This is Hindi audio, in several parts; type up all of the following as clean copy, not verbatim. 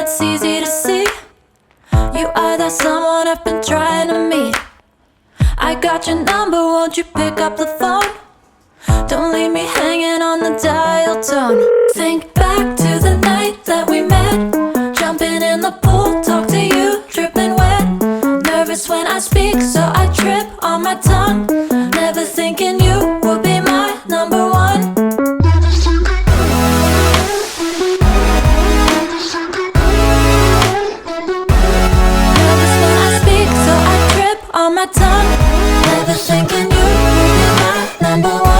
it's easy to see. You are that someone I've been trying to meet. I got your number, won't you pick up the phone? Don't leave me hanging on the dial tone. Think back to the night that we met. Jumping in the pool, talk to you, dripping wet. Nervous when I speak, so I trip on my tongue. Never thinking you would be my number one. Nervous when I speak, so I trip on my tongue. Never thinking you would be my number one.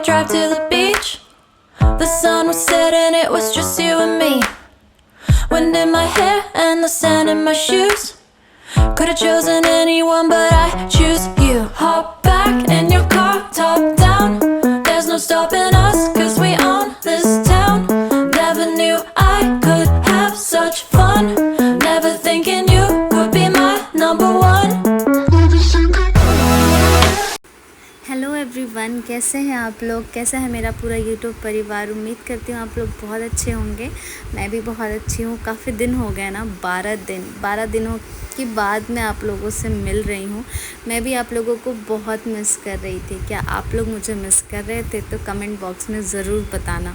Drive to the beach. The sun was setting, it was just you and me. Wind in my hair and the sand in my shoes. Could've chosen anyone, but I choose you. Hop back in your car, top down. There's no stopping us, cause we own this town. Never knew I could have such fun. Never thinking you would be my number one. Hello everyone, कैसे हैं आप लोग? कैसा है मेरा पूरा यूट्यूब परिवार? उम्मीद करती हूँ आप लोग बहुत अच्छे होंगे। मैं भी बहुत अच्छी हूँ। काफ़ी दिन हो गए ना, 12 दिनों के बाद मैं आप लोगों से मिल रही हूँ। मैं भी आप लोगों को बहुत मिस कर रही थी। क्या आप लोग मुझे मिस कर रहे थे? तो कमेंट बॉक्स में ज़रूर बताना।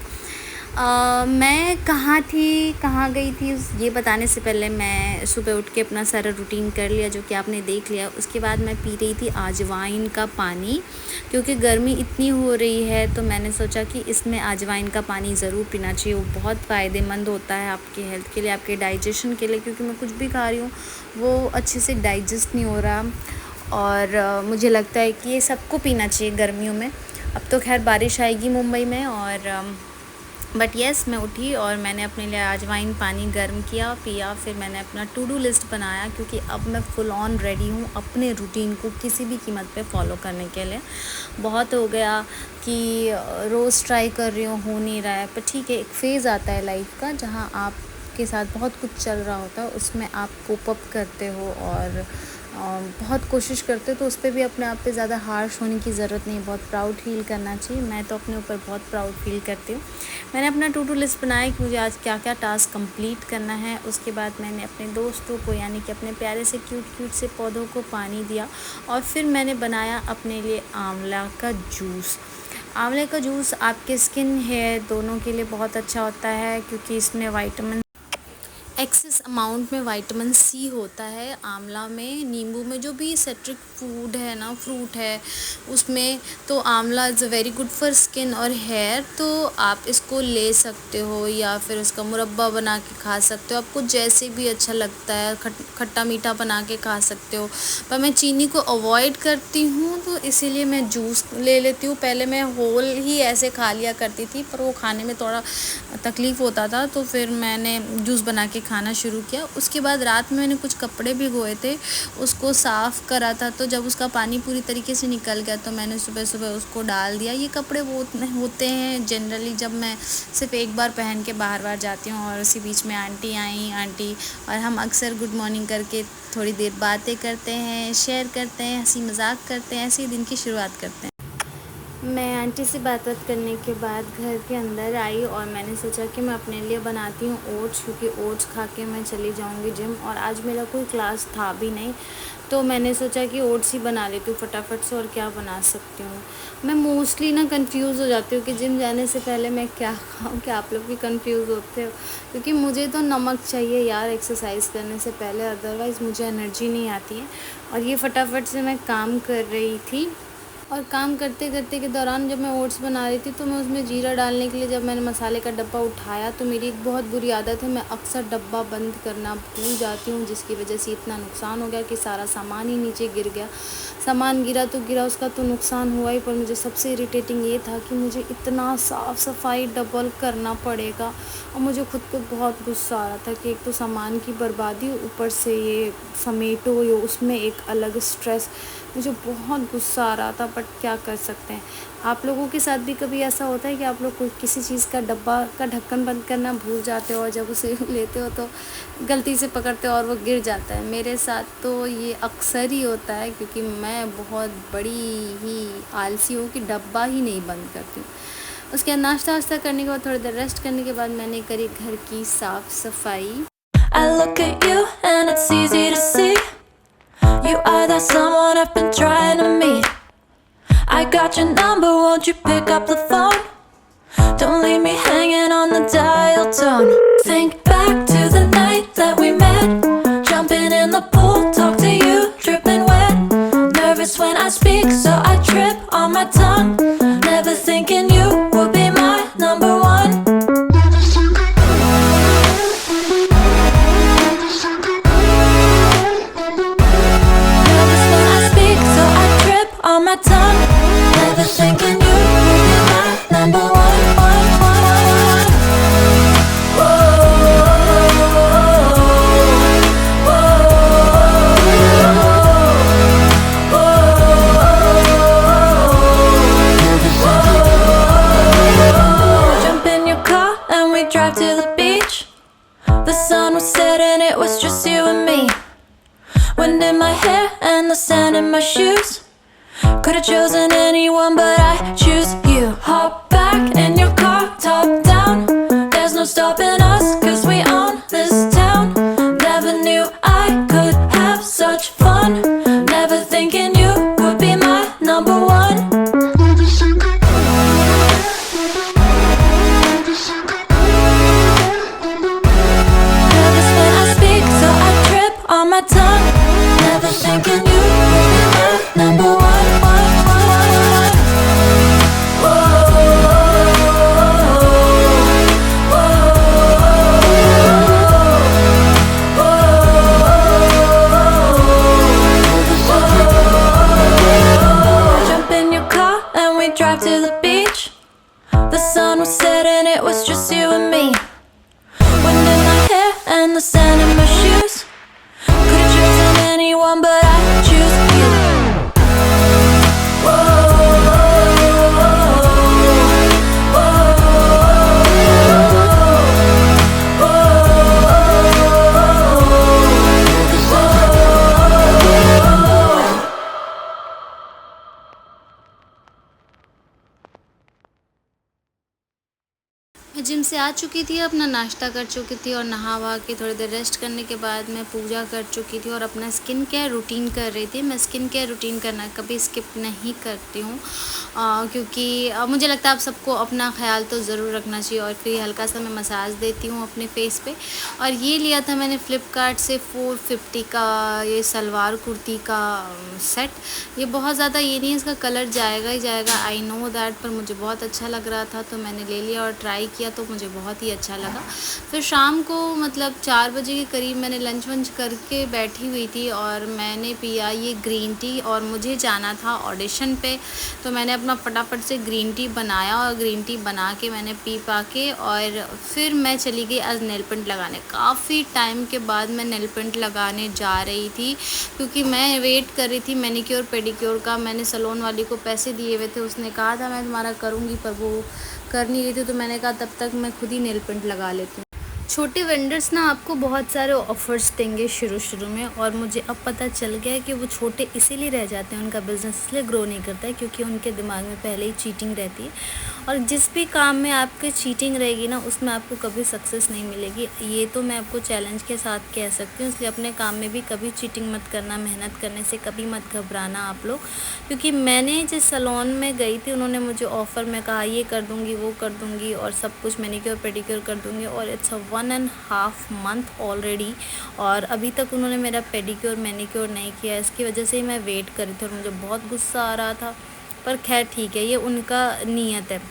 मैं कहाँ गई थी ये बताने से पहले मैं सुबह उठ के अपना सारा रूटीन कर लिया, जो कि आपने देख लिया। उसके बाद मैं पी रही थी अजवाइन का पानी, क्योंकि गर्मी इतनी हो रही है तो मैंने सोचा कि इसमें अजवाइन का पानी ज़रूर पीना चाहिए। वो बहुत फ़ायदेमंद होता है आपके हेल्थ के लिए, आपके डाइजेशन के लिए, क्योंकि मैं कुछ भी खा रही हूँ वो अच्छे से डाइजेस्ट नहीं हो रहा। और मुझे लगता है कि ये सबको पीना चाहिए गर्मियों में। अब तो खैर बारिश आएगी मुंबई में, और बट येस, मैं उठी और मैंने अपने लिए अजवाइन पानी गर्म किया, पिया। फिर मैंने अपना टू डू लिस्ट बनाया, क्योंकि अब मैं फुल ऑन रेडी हूँ अपने रूटीन को किसी भी कीमत पे फॉलो करने के लिए। बहुत हो गया कि रोज़ ट्राई कर रही हूँ, हो नहीं रहा है, पर ठीक है, एक फ़ेज़ आता है लाइफ का जहाँ आपके साथ बहुत कुछ चल रहा होता है, उसमें आप कोप अप करते हो और बहुत कोशिश करते हो, तो उस पर भी अपने आप पे ज़्यादा हार्श होने की ज़रूरत नहीं, बहुत प्राउड फील करना चाहिए। मैं तो अपने ऊपर बहुत प्राउड फील करती हूँ। मैंने अपना टू डू लिस्ट बनाया कि मुझे आज क्या क्या टास्क कंप्लीट करना है। उसके बाद मैंने अपने दोस्तों को, यानी कि अपने प्यारे से क्यूट से पौधों को पानी दिया, और फिर मैंने बनाया अपने लिए आंवला का जूस। आंवले का जूस आपके स्किन हेयर दोनों के लिए बहुत अच्छा होता है, क्योंकि इसमें विटामिन एक्सेस अमाउंट में विटामिन सी होता है आंवला में। नींबू में जो भी सिट्रिक फूड है ना, फ्रूट है उसमें, तो आंवला is a very good for skin और हेयर। तो आप इसको ले सकते हो या फिर उसका मुरब्बा बना के खा सकते हो, आपको जैसे भी अच्छा लगता है। खट्टा मीठा बना के खा सकते हो, पर मैं चीनी को अवॉइड करती हूँ, तो इसीलिए मैं जूस ले लेती हूँ। पहले मैं होल ही ऐसे खा लिया करती थी, पर वो खाने में थोड़ा तकलीफ़ होता था, तो फिर मैंने जूस बना के खाना शुरू किया। उसके बाद रात में मैंने कुछ कपड़े भिगोए थे, उसको साफ़ करा था, तो जब उसका पानी पूरी तरीके से निकल गया तो मैंने सुबह उसको डाल दिया। ये कपड़े वो होते हैं जनरली जब मैं सिर्फ एक बार पहन के बाहर जाती हूँ, और उसी बीच में आंटी आई और हम अक्सर गुड मॉर्निंग करके थोड़ी देर बातें करते हैं, शेयर करते हैं, हंसी मजाक करते हैं, ऐसे ही दिन की शुरुआत करते हैं। मैं आंटी से बात करने के बाद घर के अंदर आई, और मैंने सोचा कि मैं अपने लिए बनाती हूँ ओट्स, क्योंकि ओट्स खा के मैं चली जाऊँगी जिम, और आज मेरा कोई क्लास था भी नहीं, तो मैंने सोचा कि ओट्स ही बना लेती हूँ फटाफट से, और क्या बना सकती हूँ। मैं मोस्टली ना कंफ्यूज हो जाती हूँ कि जिम जाने से पहले मैं क्या खाऊँ। क्या आप लोग भी कंफ्यूज होते हो? क्योंकि मुझे तो नमक चाहिए यार एक्सरसाइज करने से पहले, अदरवाइज़ मुझे एनर्जी नहीं आती है। और ये फटाफट से मैं काम कर रही थी, और काम करते करते के दौरान जब मैं ओट्स बना रही थी, तो मैं उसमें जीरा डालने के लिए जब मैंने मसाले का डब्बा उठाया, तो मेरी एक बहुत बुरी आदत है, मैं अक्सर डब्बा बंद करना भूल जाती हूँ, जिसकी वजह से इतना नुकसान हो गया कि सारा सामान ही नीचे गिर गया। सामान गिरा तो गिरा, उसका तो नुकसान हुआ ही, पर मुझे सबसे इरिटेटिंग ये था कि मुझे इतना साफ़ सफाई डबल करना पड़ेगा, और मुझे खुद पे बहुत गुस्सा आ रहा था कि एक तो सामान की बर्बादी, ऊपर से ये समेटो, ये उसमें एक अलग स्ट्रेस। मुझे बहुत गुस्सा आ रहा था, फटाफट क्या कर सकते हैं। आप लोगों के साथ भी कभी ऐसा होता है कि आप लोग कोई किसी चीज़ का डब्बा का ढक्कन बंद करना भूल जाते हो और जब उसे लेते हो तो गलती से पकड़ते हो और वो गिर जाता है। मेरे साथ तो ये अक्सर ही होता है क्योंकि मैं बहुत बड़ी ही आलसी हूँ कि डब्बा ही नहीं बंद करती हूँ। उसके बाद नाश्ता वाश्ता करने के बाद थोड़ी देर रेस्ट करने के बाद मैंने करी घर की साफ़ सफाई। I look at you and it's easy to see you are that someone I've been trying to meet. I got your number, won't you pick up the phone? Don't leave me hanging on the dial tone. Think back to the night that we met, jumping in the pool, talk to you, dripping wet. Nervous when I speak, so I trip on my tongue. Never thinking you would be my number one. Nervous when I speak, so I trip on my tongue. Never thinking you would be my number one. Jump in your car and we drive to the beach. The sun was setting, it was just you and me. Wind in my hair and the sand in my shoes. Could've chosen anyone, but I choose you. Hop back in your car, top down. There's no stopping us, cause we own this town. Never knew I could have such fun. Never thinking you would be my number one. Nervous when I speak, so I trip on my tongue. Never thinking you would be my number one. Jump in your car and we drive to the beach. The sun was setting, it was just you and me. Wind in my hair and the sand in my shoes. Could've chosen anyone, but I choose you. मैं जिम से आ चुकी थी, अपना नाश्ता कर चुकी थी और नहा वहा के थोड़ी देर रेस्ट करने के बाद मैं पूजा कर चुकी थी और अपना स्किन केयर रूटीन कर रही थी। मैं स्किन केयर रूटीन करना कभी स्किप नहीं करती हूँ क्योंकि मुझे लगता है आप सबको अपना ख्याल तो ज़रूर रखना चाहिए। और फिर हल्का सा मैं मसाज देती हूँ अपने फेस पे। और ये लिया था मैंने फ़्लिपकार्ट से 450 का ये सलवार कुर्ती का सेट। ये बहुत ज़्यादा ये नहीं, इसका कलर जाएगा ही जाएगा, आई नो दैट, पर मुझे बहुत अच्छा लग रहा था तो मैंने ले लिया और ट्राई किया तो मुझे बहुत ही अच्छा लगा। फिर शाम को मतलब 4 बजे के करीब मैंने लंच वंच करके बैठी हुई थी और मैंने पिया ये ग्रीन टी। और मुझे जाना था ऑडिशन पे तो मैंने अपना फटाफट से ग्रीन टी बनाया और ग्रीन टी बना के मैंने पी पा के और फिर मैं चली गई आज नेल पेंट लगाने। काफ़ी टाइम के बाद मैं नेल पेंट लगाने जा रही थी क्योंकि मैं वेट कर रही थी मैनिक्योर पेडिक्योर का। मैंने सैलून वाली को पैसे दिए हुए थे, उसने कहा था मैं तुम्हारा करूँगी, पर वो कर नहीं रही थी तो मैंने कहा तब तक मैं खुद ही नेल पेंट लगा लेती हूँ। छोटे वेंडर्स ना आपको बहुत सारे ऑफ़र्स देंगे शुरू में, और मुझे अब पता चल गया है कि वो छोटे इसीलिए रह जाते हैं, उनका बिज़नेस इसलिए ग्रो नहीं करता है क्योंकि उनके दिमाग में पहले ही चीटिंग रहती है। और जिस भी काम में आपके चीटिंग रहेगी ना उसमें आपको कभी सक्सेस नहीं मिलेगी। ये तो मैं आपको चैलेंज के साथ कह सकती हूँ। इसलिए अपने काम में भी कभी चीटिंग मत करना, मेहनत करने से कभी मत घबराना आप लोग। क्योंकि मैंने जिस सैलून में गई थी उन्होंने मुझे ऑफ़र में कहा ये कर दूँगी वो कर दूँगी और सब कुछ मैनिक्योर पेडिक्योर कर दूँगी, और इट्स 1.5 मंथ ऑलरेडी और अभी तक उन्होंने मेरा पेडिक्योर मैनिक्योर नहीं किया। इसकी वजह से ही मैं वेट कर रही थी और मुझे बहुत गुस्सा आ रहा था, पर खैर ठीक है, ये उनका नीयत है।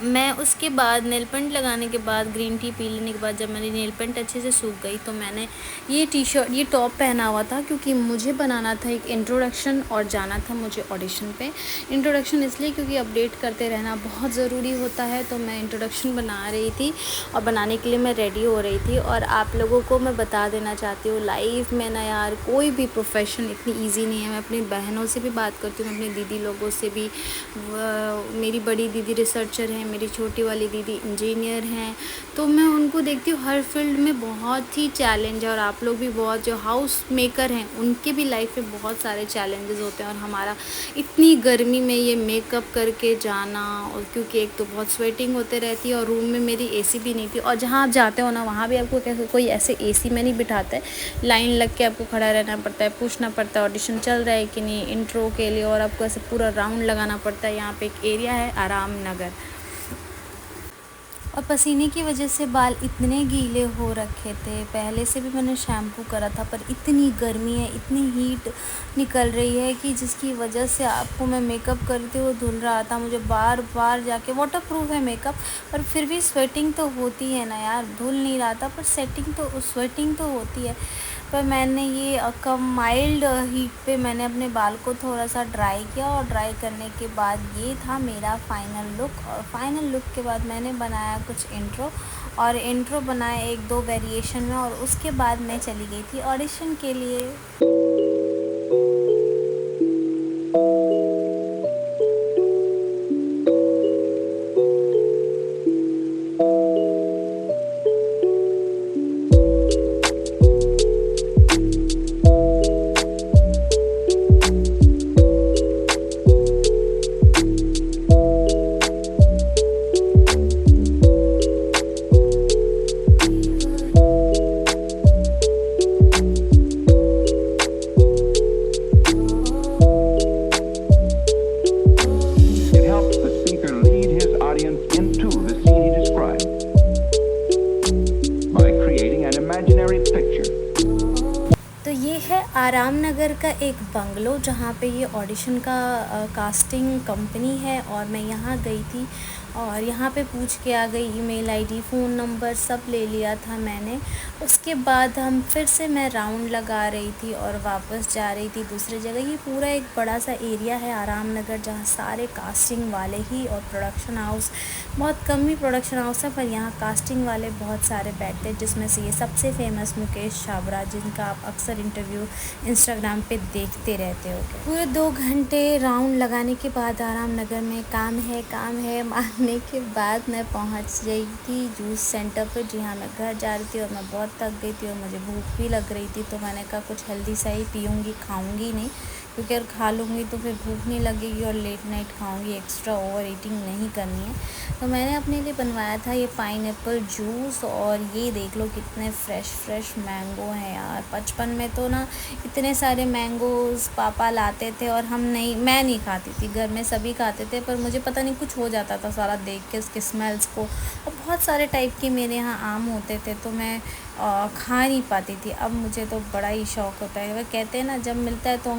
मैं उसके बाद नेल पेंट लगाने के बाद, ग्रीन टी पी लेने के बाद, जब मेरी नेल पेंट अच्छे से सूख गई तो मैंने ये टॉप पहना हुआ था, क्योंकि मुझे बनाना था एक इंट्रोडक्शन और जाना था मुझे ऑडिशन पे। इंट्रोडक्शन इसलिए क्योंकि अपडेट करते रहना बहुत ज़रूरी होता है, तो मैं इंट्रोडक्शन बना रही थी और बनाने के लिए मैं रेडी हो रही थी। और आप लोगों को मैं बता देना चाहती हूँ, लाइफ में ना यार कोई भी प्रोफेशन इतनी ईजी नहीं है। मैं अपनी बहनों से भी बात करती हूँ, अपनी दीदी लोगों से भी। मेरी बड़ी दीदी रिसर्चर हैं, मेरी छोटी वाली दीदी इंजीनियर हैं, तो मैं उनको देखती हूँ हर फील्ड में बहुत ही चैलेंज है। और आप लोग भी बहुत, जो हाउस मेकर हैं उनके भी लाइफ में बहुत सारे चैलेंजेस होते हैं। और हमारा इतनी गर्मी में ये मेकअप करके जाना, और क्योंकि एक तो बहुत स्वेटिंग होते रहती है और रूम में मेरी एसी भी नहीं थी। और जहाँ आप जाते हो ना वहाँ भी आपको कैसे कोई ऐसे एसी में नहीं बिठाता है, लाइन लग के आपको खड़ा रहना पड़ता है, पूछना पड़ता है ऑडिशन चल रहा है कि नहीं इंट्रो के लिए, और आपको ऐसे पूरा राउंड लगाना पड़ता है। यहाँ पे एक एरिया है आराम नगर, और पसीने की वजह से बाल इतने गीले हो रखे थे। पहले से भी मैंने शैम्पू करा था, पर इतनी गर्मी है, इतनी हीट निकल रही है कि जिसकी वजह से आपको मैं मेकअप करते हुए धुल रहा था। मुझे बार बार जाके, वाटर प्रूफ है मेकअप पर फिर भी स्वेटिंग तो होती है ना यार, धुल नहीं रहा था पर स्वेटिंग तो होती है। पर मैंने ये कम माइल्ड हीट पे मैंने अपने बाल को थोड़ा सा ड्राई किया, और ड्राई करने के बाद ये था मेरा फाइनल लुक। और फाइनल लुक के बाद मैंने बनाया कुछ इंट्रो, और इंट्रो बनाया एक दो वेरिएशन में, और उसके बाद मैं चली गई थी ऑडिशन के लिए। It helps the speaker lead his audience into the scene he described by creating an imaginary picture. तो ये है आराम नगर का एक बंगलो, जहाँ पे ये ऑडिशन का कास्टिंग कंपनी है। और मैं यहाँ गई थी और यहाँ पे पूछ के आ गई, ईमेल आईडी, फ़ोन नंबर सब ले लिया था मैंने। उसके बाद फिर से मैं राउंड लगा रही थी और वापस जा रही थी दूसरी जगह। ये पूरा एक बड़ा सा एरिया है आराम नगर, जहाँ सारे कास्टिंग वाले ही, और प्रोडक्शन हाउस बहुत कम ही प्रोडक्शन हाउस है, पर यहाँ कास्टिंग वाले बहुत सारे बैठते हैं, जिसमें से ये सबसे फेमस मुकेश छाबड़ा, जिनका आप अक्सर इंटरव्यू इंस्टाग्राम पे देखते रहते हो। पूरे 2 घंटे राउंड लगाने के बाद आराम नगर में काम है मारने के बाद मैं पहुँच गई थी जूस सेंटर पर। जी हाँ, मैं घर जा रही थी और मैं बहुत थक गई थी और मुझे भूख भी लग रही थी, तो मैंने कहा कुछ हेल्दी सा ही पीऊँगी, खाऊँगी नहीं, क्योंकि अगर खा लूँगी तो फिर भूख नहीं लगेगी और लेट नाइट खाऊँगी, एक्स्ट्रा ओवर ईटिंग नहीं करनी है। तो मैंने अपने लिए बनवाया था ये पाइनएप्पल जूस, और ये देख लो कितने फ्रेश मैंगो हैं यार। बचपन में तो ना इतने सारे मैंगोज़ पापा लाते थे और मैं नहीं खाती थी, घर में सभी खाते थे, पर मुझे पता नहीं कुछ हो जाता था सारा देख के उसके स्मेल्स को। और बहुत सारे टाइप के मेरे यहाँ आम होते थे, तो मैं खा नहीं पाती थी। अब मुझे तो बड़ा ही शौक़ होता है। वह कहते हैं ना, जब मिलता है तो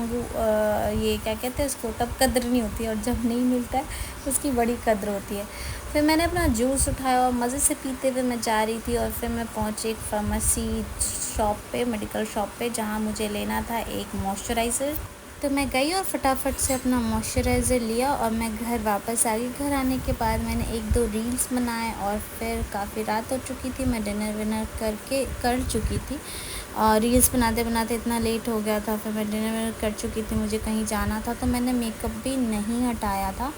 ये क्या कहते हैं उसको, तब कद्र नहीं होती, और जब नहीं मिलता है उसकी बड़ी कद्र होती है। फिर मैंने अपना जूस उठाया और मज़े से पीते हुए मैं जा रही थी, और फिर मैं पहुंची एक फार्मेसी शॉप पे, मेडिकल शॉप पे, जहां मुझे लेना था एक मॉइस्चराइज़र। तो मैं गई और फटाफट से अपना मॉइस्चराइज़र लिया और मैं घर वापस आ गई। घर आने के बाद मैंने 1-2 रील्स बनाए, और फिर काफ़ी रात हो चुकी थी, मैं डिनर विनर कर चुकी थी। और रील्स बनाते बनाते इतना लेट हो गया था, फिर मैं डिनर विनर कर चुकी थी, मुझे कहीं जाना था, तो मैंने मेकअप भी नहीं हटाया था,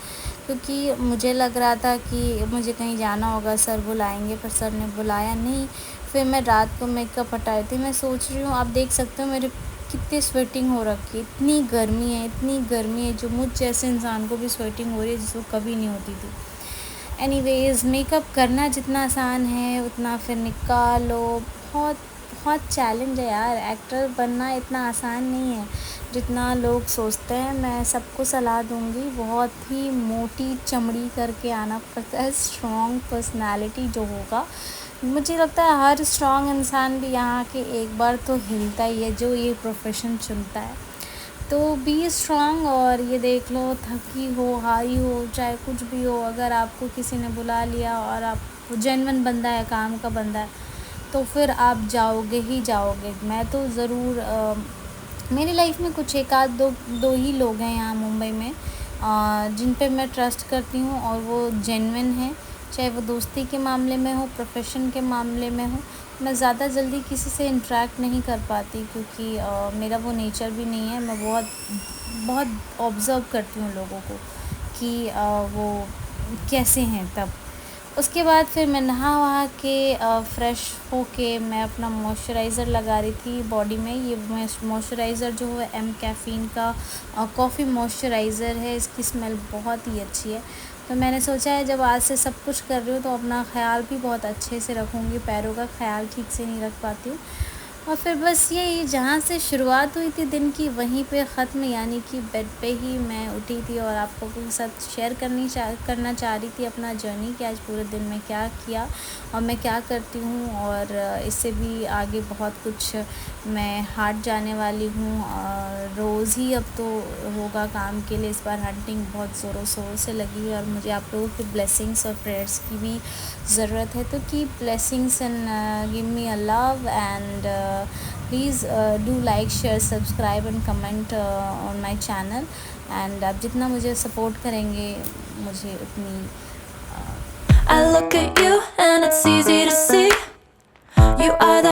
क्योंकि मुझे लग रहा था कि मुझे कहीं जाना होगा, सर बुलाएंगे, पर सर ने बुलाया नहीं। फिर मैं रात को मेकअप हटाई थी। मैं सोच रही हूँ, आप देख सकते हो मेरे कितनी स्वेटिंग हो रखी है, इतनी गर्मी है, जो मुझ जैसे इंसान को भी स्वेटिंग हो रही है, जिसको कभी नहीं होती थी। एनीवेज़, मेकअप करना जितना आसान है उतना फिर निकालो, बहुत बहुत चैलेंज है यार। एक्टर बनना इतना आसान नहीं है जितना लोग सोचते हैं। मैं सबको सलाह दूंगी, बहुत ही मोटी चमड़ी करके आना पड़ता है, स्ट्रॉन्ग पर्सनालिटी जो होगा। मुझे लगता है हर स्ट्रॉन्ग इंसान भी यहाँ के एक बार तो हिलता ही है, जो ये प्रोफेशन चुनता है। तो बी स्ट्रॉन्ग, और ये देख लो थकी हो, हारी हो, चाहे कुछ भी हो, अगर आपको किसी ने बुला लिया और आप जेन्युइन बंदा है, काम का बंदा है, तो फिर आप जाओगे ही जाओगे। मैं तो ज़रूर मेरी लाइफ में कुछ एक आध दो ही लोग हैं यहाँ मुंबई में जिन पे मैं ट्रस्ट करती हूँ और वो जेन्युइन हैं, चाहे वो दोस्ती के मामले में हो, प्रोफेशन के मामले में हो। मैं ज़्यादा जल्दी किसी से इंटरेक्ट नहीं कर पाती क्योंकि मेरा वो नेचर भी नहीं है। मैं बहुत बहुत ऑब्ज़र्व करती हूँ लोगों को कि वो कैसे हैं। तब उसके बाद फिर मैं नहा वहा के फ़्रेश होके मैं अपना मॉइस्चराइज़र लगा रही थी बॉडी में। ये मॉइस्चराइज़र जो है एम कैफ़ीन का कॉफ़ी मॉइस्चराइज़र है। इसकी स्मेल बहुत ही अच्छी है। तो मैंने सोचा है जब आज से सब कुछ कर रही हूँ तो अपना ख़्याल भी बहुत अच्छे से रखूँगी। पैरों का ख़्याल ठीक से नहीं रख पाती हूँ। और फिर बस यही, जहाँ से शुरुआत हुई थी दिन की वहीं पे ख़त्म, यानी कि बेड पे ही मैं उठी थी और आप लोगों के साथ शेयर करना चाह रही थी अपना जर्नी कि आज पूरे दिन में क्या किया और मैं क्या करती हूँ। और इससे भी आगे बहुत कुछ मैं हाट जाने वाली हूँ और रोज़ ही अब तो होगा काम के लिए। इस बार हंटिंग बहुत ज़ोरों शोरों से लगी है और मुझे आप लोगों की ब्लेसिंग्स और प्रेयर्स की भी ज़रूरत है। तो keep blessings and give me a love and please do like, share, subscribe and comment on my channel. And आप जितना मुझे सपोर्ट करेंगे मुझे उतनी I look at you and it's easy